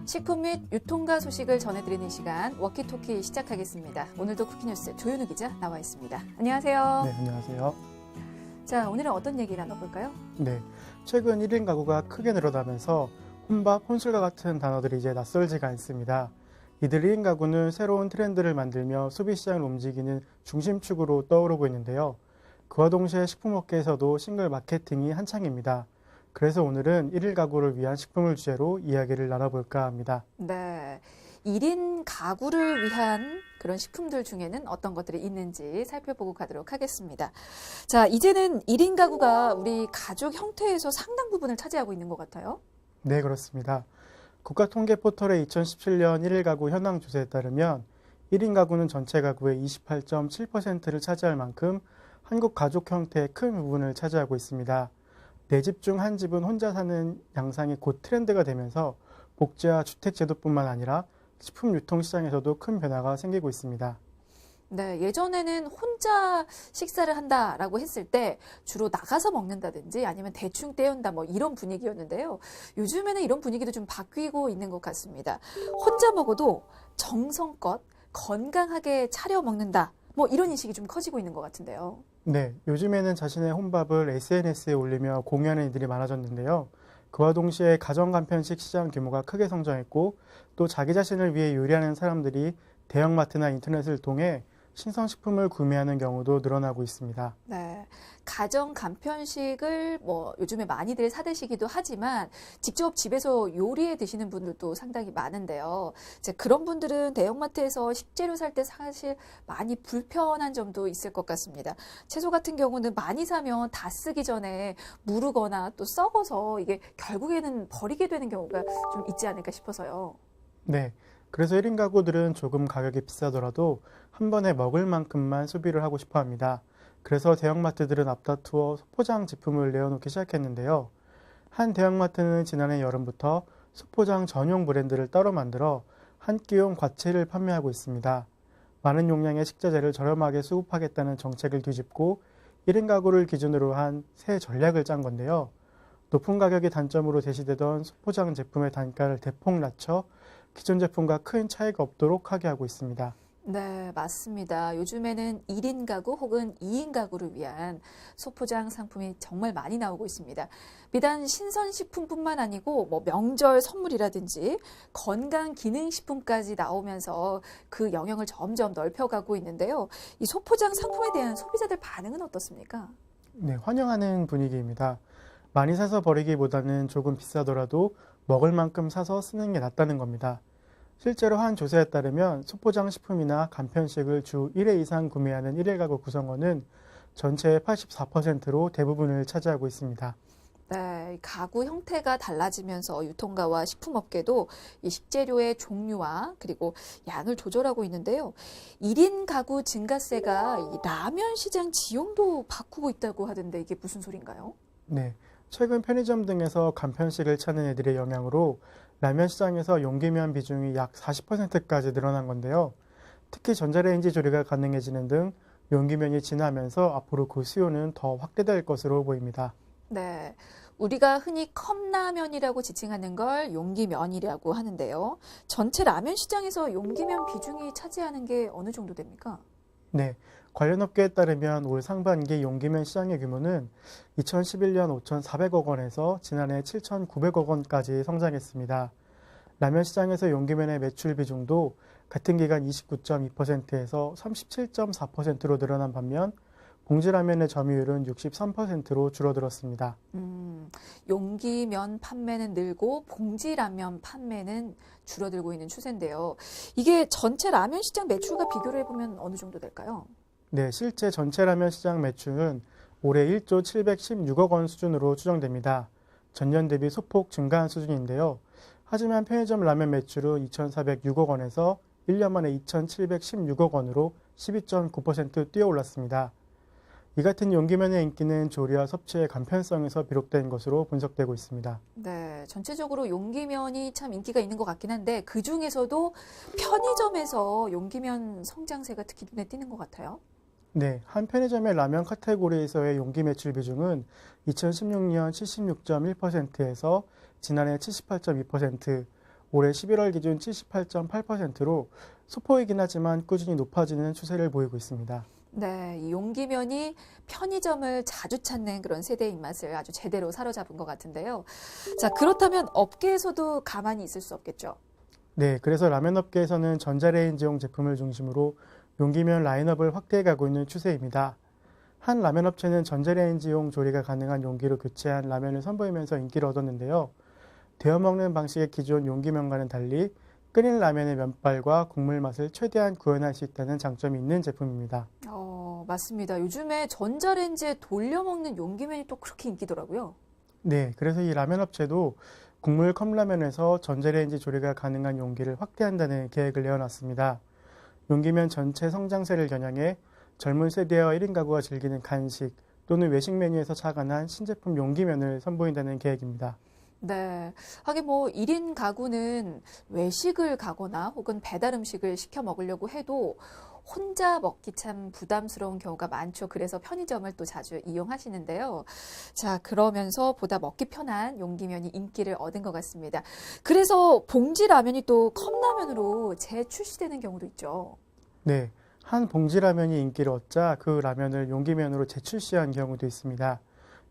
식품 및 유통가 소식을 전해드리는 시간 워키토키 시작하겠습니다. 오늘도 쿠키뉴스 조윤우 기자 나와 있습니다. 안녕하세요. 네, 안녕하세요. 자, 오늘은 어떤 얘기 나눠볼까요? 네, 최근 1인 가구가 크게 늘어나면서 혼밥, 혼술과 같은 단어들이 이제 낯설지가 않습니다. 이들 1인 가구는 새로운 트렌드를 만들며 소비시장을 움직이는 중심축으로 떠오르고 있는데요. 그와 동시에 식품업계에서도 싱글 마케팅이 한창입니다. 그래서 오늘은 1인 가구를 위한 식품을 주제로 이야기를 나눠볼까 합니다. 네, 1인 가구를 위한 그런 식품들 중에는 어떤 것들이 있는지 살펴보고 가도록 하겠습니다. 자, 이제는 1인 가구가 우리 가족 형태에서 상당 부분을 차지하고 있는 것 같아요. 네, 그렇습니다. 국가통계포털의 2017년 1인 가구 현황 조사에 따르면 1인 가구는 전체 가구의 28.7%를 차지할 만큼 한국 가족 형태의 큰 부분을 차지하고 있습니다. 4집 중 한 집은 혼자 사는 양상이 곧 트렌드가 되면서 복지와 주택 제도뿐만 아니라 식품 유통 시장에서도 큰 변화가 생기고 있습니다. 네, 예전에는 혼자 식사를 한다라고 했을 때 주로 나가서 먹는다든지 아니면 대충 때운다 뭐 이런 분위기였는데요. 요즘에는 이런 분위기도 좀 바뀌고 있는 것 같습니다. 혼자 먹어도 정성껏 건강하게 차려 먹는다. 뭐 이런 인식이 좀 커지고 있는 것 같은데요. 네, 요즘에는 자신의 혼밥을 SNS에 올리며 공유하는 이들이 많아졌는데요. 그와 동시에 가정 간편식 시장 규모가 크게 성장했고 또 자기 자신을 위해 요리하는 사람들이 대형마트나 인터넷을 통해 신선식품을 구매하는 경우도 늘어나고 있습니다. 네, 가정 간편식을 뭐 요즘에 많이들 사 드시기도 하지만 직접 집에서 요리해 드시는 분들도 상당히 많은데요. 이제 그런 분들은 대형마트에서 식재료 살 때 사실 많이 불편한 점도 있을 것 같습니다. 채소 같은 경우는 많이 사면 다 쓰기 전에 무르거나 또 썩어서 이게 결국에는 버리게 되는 경우가 좀 있지 않을까 싶어서요. 네, 그래서 1인 가구들은 조금 가격이 비싸더라도 한 번에 먹을 만큼만 소비를 하고 싶어 합니다. 그래서 대형마트들은 앞다투어 소포장 제품을 내어놓기 시작했는데요. 한 대형마트는 지난해 여름부터 소포장 전용 브랜드를 따로 만들어 한 끼용 과채를 판매하고 있습니다. 많은 용량의 식자재를 저렴하게 수급하겠다는 정책을 뒤집고 1인 가구를 기준으로 한 새 전략을 짠 건데요. 높은 가격이 단점으로 제시되던 소포장 제품의 단가를 대폭 낮춰 기존 제품과 큰 차이가 없도록 하게 하고 있습니다. 네, 맞습니다. 요즘에는 1인 가구 혹은 2인 가구를 위한 소포장 상품이 정말 많이 나오고 있습니다. 비단 신선식품뿐만 아니고 뭐 명절 선물이라든지 건강 기능식품까지 나오면서 그 영역을 점점 넓혀가고 있는데요. 이 소포장 상품에 대한 소비자들 반응은 어떻습니까? 네, 환영하는 분위기입니다. 많이 사서 버리기보다는 조금 비싸더라도 먹을 만큼 사서 쓰는 게 낫다는 겁니다. 실제로 한 조사에 따르면 소포장 식품이나 간편식을 주 1회 이상 구매하는 1일 가구 구성원은 전체의 84%로 대부분을 차지하고 있습니다. 네, 가구 형태가 달라지면서 유통가와 식품업계도 이 식재료의 종류와 그리고 양을 조절하고 있는데요. 1인 가구 증가세가 이 라면 시장 지형도 바꾸고 있다고 하던데 이게 무슨 소린가요? 네, 최근 편의점 등에서 간편식을 찾는 애들의 영향으로 라면 시장에서 용기면 비중이 약 40%까지 늘어난 건데요. 특히 전자레인지 조리가 가능해지는 등 용기면이 진화하면서 앞으로 그 수요는 더 확대될 것으로 보입니다. 네, 우리가 흔히 컵라면이라고 지칭하는 걸 용기면이라고 하는데요. 전체 라면 시장에서 용기면 비중이 차지하는 게 어느 정도 됩니까? 네, 관련 업계에 따르면 올 상반기 용기면 시장의 규모는 2011년 5,400억 원에서 지난해 7,900억 원까지 성장했습니다. 라면 시장에서 용기면의 매출 비중도 같은 기간 29.2%에서 37.4%로 늘어난 반면 봉지라면의 점유율은 63%로 줄어들었습니다. 용기면 판매는 늘고 봉지라면 판매는 줄어들고 있는 추세인데요. 이게 전체 라면 시장 매출과 비교를 해보면 어느 정도 될까요? 네, 실제 전체 라면 시장 매출은 올해 1조 716억 원 수준으로 추정됩니다. 전년 대비 소폭 증가한 수준인데요. 하지만 편의점 라면 매출은 2,406억 원에서 1년 만에 2,716억 원으로 12.9% 뛰어올랐습니다. 이 같은 용기면의 인기는 조리와 섭취의 간편성에서 비롯된 것으로 분석되고 있습니다. 네, 전체적으로 용기면이 참 인기가 있는 것 같긴 한데 그 중에서도 편의점에서 용기면 성장세가 특히 눈에 띄는 것 같아요. 네, 한 편의점의 라면 카테고리에서의 용기 매출 비중은 2016년 76.1%에서 지난해 78.2%, 올해 11월 기준 78.8%로 소폭이긴 하지만 꾸준히 높아지는 추세를 보이고 있습니다. 네, 이 용기면이 편의점을 자주 찾는 그런 세대의 입맛을 아주 제대로 사로잡은 것 같은데요. 자, 그렇다면 업계에서도 가만히 있을 수 없겠죠. 네, 그래서 라면 업계에서는 전자레인지용 제품을 중심으로 용기면 라인업을 확대해가고 있는 추세입니다. 한 라면 업체는 전자레인지용 조리가 가능한 용기로 교체한 라면을 선보이면서 인기를 얻었는데요. 데워 먹는 방식의 기존 용기면과는 달리 끓인 라면의 면발과 국물 맛을 최대한 구현할 수 있다는 장점이 있는 제품입니다. 맞습니다. 요즘에 전자레인지에 돌려 먹는 용기면이 또 그렇게 인기더라고요. 네, 그래서 이 라면 업체도 국물 컵라면에서 전자레인지 조리가 가능한 용기를 확대한다는 계획을 내어놨습니다. 용기면 전체 성장세를 겨냥해 젊은 세대와 1인 가구가 즐기는 간식 또는 외식 메뉴에서 착안한 신제품 용기면을 선보인다는 계획입니다. 네. 하긴 뭐 1인 가구는 외식을 가거나 혹은 배달 음식을 시켜 먹으려고 해도 혼자 먹기 참 부담스러운 경우가 많죠. 그래서 편의점을 또 자주 이용하시는데요. 자, 그러면서 보다 먹기 편한 용기면이 인기를 얻은 것 같습니다. 그래서 봉지 라면이 또 컵라면으로 재출시되는 경우도 있죠. 네, 한 봉지 라면이 인기를 얻자 그 라면을 용기면으로 재출시한 경우도 있습니다.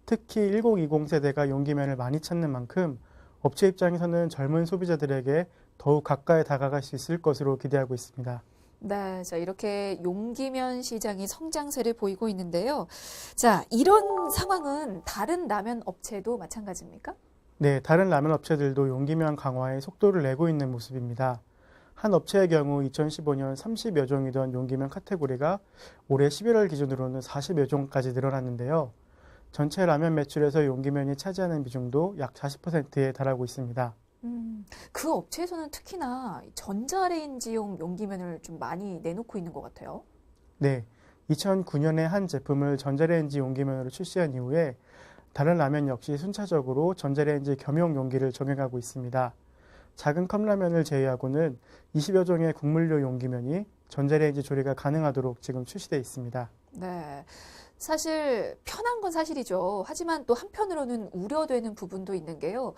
특히 1020 세대가 용기면을 많이 찾는 만큼 업체 입장에서는 젊은 소비자들에게 더욱 가까이 다가갈 수 있을 것으로 기대하고 있습니다. 네, 자, 이렇게 용기면 시장이 성장세를 보이고 있는데요. 자, 이런 상황은 다른 라면 업체도 마찬가지입니까? 네, 다른 라면 업체들도 용기면 강화에 속도를 내고 있는 모습입니다. 한 업체의 경우 2015년 30여 종이던 용기면 카테고리가 올해 11월 기준으로는 40여 종까지 늘어났는데요. 전체 라면 매출에서 용기면이 차지하는 비중도 약 40%에 달하고 있습니다. 그 업체에서는 특히나 전자레인지용 용기면을 좀 많이 내놓고 있는 것 같아요. 네, 2009년에 한 제품을 전자레인지 용기면으로 출시한 이후에 다른 라면 역시 순차적으로 전자레인지 겸용 용기를 적용하고 있습니다. 작은 컵라면을 제외하고는 20여 종의 국물류 용기면이 전자레인지 조리가 가능하도록 지금 출시되어 있습니다. 네. 사실 편한 건 사실이죠. 하지만 또 한편으로는 우려되는 부분도 있는 게요.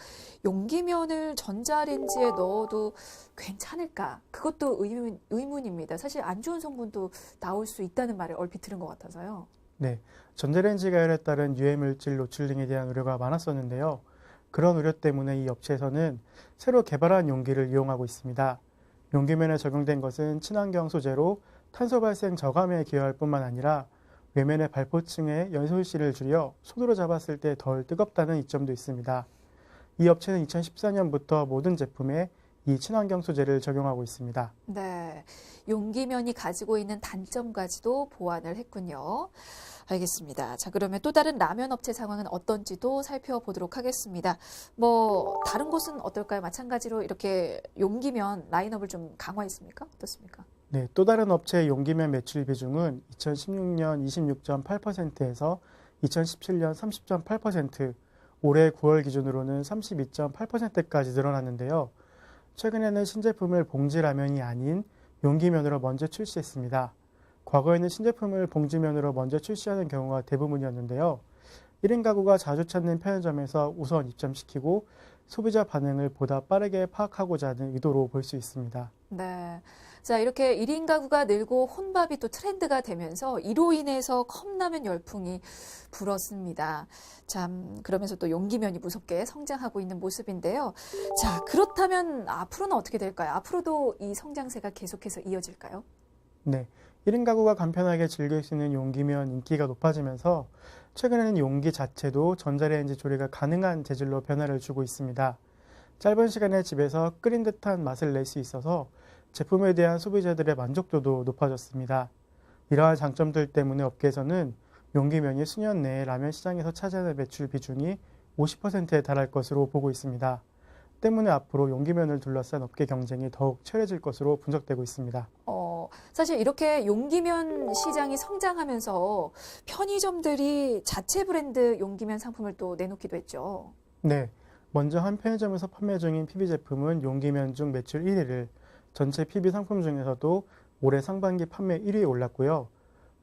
용기면을 전자레인지에 넣어도 괜찮을까? 그것도 의문입니다. 사실 안 좋은 성분도 나올 수 있다는 말을 얼핏 들은 것 같아서요. 네, 전자레인지 가열에 따른 유해물질 노출 등에 대한 우려가 많았었는데요. 그런 우려 때문에 이 업체에서는 새로 개발한 용기를 이용하고 있습니다. 용기면에 적용된 것은 친환경 소재로 탄소 발생 저감에 기여할 뿐만 아니라 외면의 발포층의 연소실을 줄여 손으로 잡았을 때 덜 뜨겁다는 이점도 있습니다. 이 업체는 2014년부터 모든 제품에 이 친환경 소재를 적용하고 있습니다. 네. 용기면이 가지고 있는 단점까지도 보완을 했군요. 알겠습니다. 자, 그러면 또 다른 라면 업체 상황은 어떤지도 살펴보도록 하겠습니다. 뭐, 다른 곳은 어떨까요? 마찬가지로 이렇게 용기면 라인업을 좀 강화했습니까? 어떻습니까? 네, 또 다른 업체의 용기면 매출 비중은 2016년 26.8%에서 2017년 30.8%, 올해 9월 기준으로는 32.8%까지 늘어났는데요. 최근에는 신제품을 봉지라면이 아닌 용기면으로 먼저 출시했습니다. 과거에는 신제품을 봉지면으로 먼저 출시하는 경우가 대부분이었는데요. 1인 가구가 자주 찾는 편의점에서 우선 입점시키고 소비자 반응을 보다 빠르게 파악하고자 하는 의도로 볼 수 있습니다. 네. 자, 이렇게 1인 가구가 늘고 혼밥이 또 트렌드가 되면서 이로 인해서 컵라면 열풍이 불었습니다. 참, 그러면서 또 용기면이 무섭게 성장하고 있는 모습인데요. 자, 그렇다면 앞으로는 어떻게 될까요? 앞으로도 이 성장세가 계속해서 이어질까요? 네, 1인 가구가 간편하게 즐길 수 있는 용기면 인기가 높아지면서 최근에는 용기 자체도 전자레인지 조리가 가능한 재질로 변화를 주고 있습니다. 짧은 시간에 집에서 끓인 듯한 맛을 낼 수 있어서 제품에 대한 소비자들의 만족도도 높아졌습니다. 이러한 장점들 때문에 업계에서는 용기면이 수년 내에 라면 시장에서 차지하는 매출 비중이 50%에 달할 것으로 보고 있습니다. 때문에 앞으로 용기면을 둘러싼 업계 경쟁이 더욱 치열해질 것으로 분석되고 있습니다. 사실 이렇게 용기면 시장이 성장하면서 편의점들이 자체 브랜드 용기면 상품을 또 내놓기도 했죠. 네, 먼저 한 편의점에서 판매 중인 PB 제품은 용기면 중 매출 1위를, 전체 PB 상품 중에서도 올해 상반기 판매 1위에 올랐고요.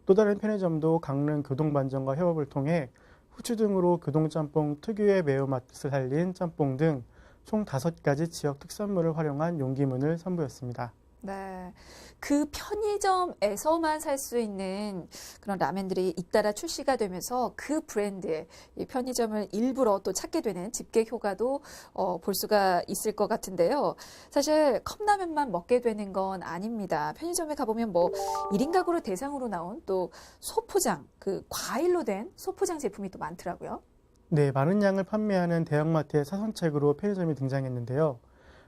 또 다른 편의점도 강릉 교동반점과 협업을 통해 후추 등으로 교동짬뽕 특유의 매운맛을 살린 짬뽕 등 총 5가지 지역 특산물을 활용한 용기문을 선보였습니다. 네. 그 편의점에서만 살 수 있는 그런 라면들이 잇따라 출시가 되면서 그 브랜드의 이 편의점을 일부러 또 찾게 되는 집계 효과도 볼 수가 있을 것 같은데요. 사실 컵라면만 먹게 되는 건 아닙니다. 편의점에 가보면 뭐 1인 가구를 대상으로 나온 또 소포장, 그 과일로 된 소포장 제품이 또 많더라고요. 네, 많은 양을 판매하는 대형마트의 사선책으로 편의점이 등장했는데요.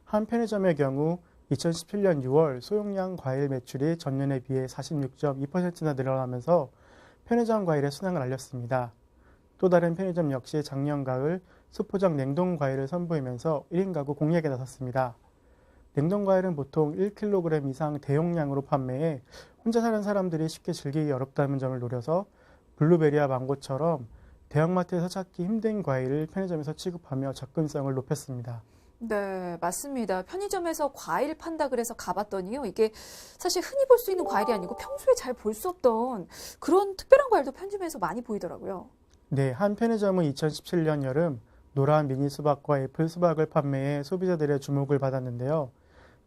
한 편의점의 경우 2017년 6월 소용량 과일 매출이 전년에 비해 46.2%나 늘어나면서 편의점 과일의 순항을 알렸습니다. 또 다른 편의점 역시 작년 가을 소포장 냉동 과일을 선보이면서 1인 가구 공략에 나섰습니다. 냉동 과일은 보통 1kg 이상 대용량으로 판매해 혼자 사는 사람들이 쉽게 즐기기 어렵다는 점을 노려서 블루베리와 망고처럼 대형마트에서 찾기 힘든 과일을 편의점에서 취급하며 접근성을 높였습니다. 네, 맞습니다. 편의점에서 과일 판다 그래서 가봤더니요. 이게 사실 흔히 볼 수 있는 과일이 아니고 평소에 잘 볼 수 없던 그런 특별한 과일도 편의점에서 많이 보이더라고요. 네, 한 편의점은 2017년 여름 노란 미니 수박과 애플 수박을 판매해 소비자들의 주목을 받았는데요.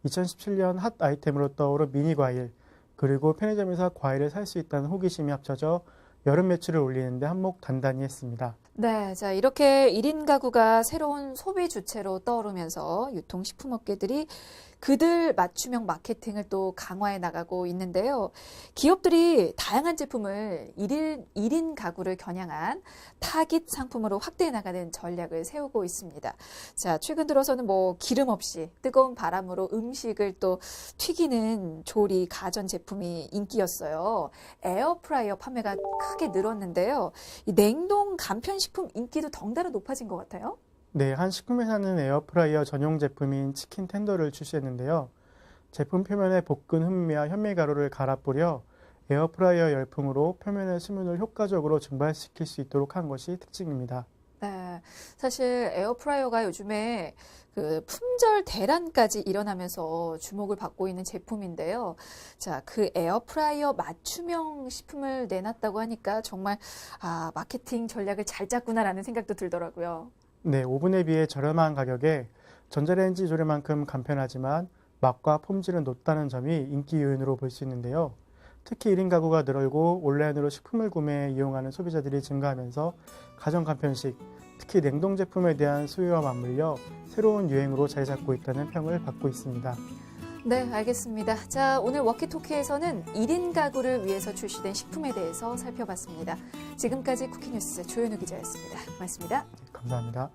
2017년 핫 아이템으로 떠오른 미니 과일, 그리고 편의점에서 과일을 살 수 있다는 호기심이 합쳐져 여름 매출을 올리는데 한몫 단단히 했습니다. 네, 자, 이렇게 1인 가구가 새로운 소비 주체로 떠오르면서 유통식품업계들이 그들 맞춤형 마케팅을 또 강화해 나가고 있는데요. 기업들이 다양한 제품을 1인 가구를 겨냥한 타깃 상품으로 확대해 나가는 전략을 세우고 있습니다. 자, 최근 들어서는 뭐 기름 없이 뜨거운 바람으로 음식을 또 튀기는 조리 가전 제품이 인기였어요. 에어프라이어 판매가 크게 늘었는데요. 이 냉동 간편식품 인기도 덩달아 높아진 것 같아요. 네, 한 식품회사는 에어프라이어 전용 제품인 치킨 텐더를 출시했는데요. 제품 표면에 볶은 흑미와 현미가루를 갈아 뿌려 에어프라이어 열풍으로 표면의 수분을 효과적으로 증발시킬 수 있도록 한 것이 특징입니다. 네, 사실 에어프라이어가 요즘에 그 품절 대란까지 일어나면서 주목을 받고 있는 제품인데요. 자, 그 에어프라이어 맞춤형 식품을 내놨다고 하니까 정말 마케팅 전략을 잘 짰구나라는 생각도 들더라고요. 네, 오븐에 비해 저렴한 가격에 전자레인지 조리만큼 간편하지만 맛과 품질은 높다는 점이 인기 요인으로 볼 수 있는데요. 특히 1인 가구가 늘고 온라인으로 식품을 구매해 이용하는 소비자들이 증가하면서 가정 간편식, 특히 냉동 제품에 대한 수요와 맞물려 새로운 유행으로 자리 잡고 있다는 평을 받고 있습니다. 네, 알겠습니다. 자, 오늘 워키토키에서는 1인 가구를 위해서 출시된 식품에 대해서 살펴봤습니다. 지금까지 쿠키뉴스 조현우 기자였습니다. 고맙습니다. 감사합니다.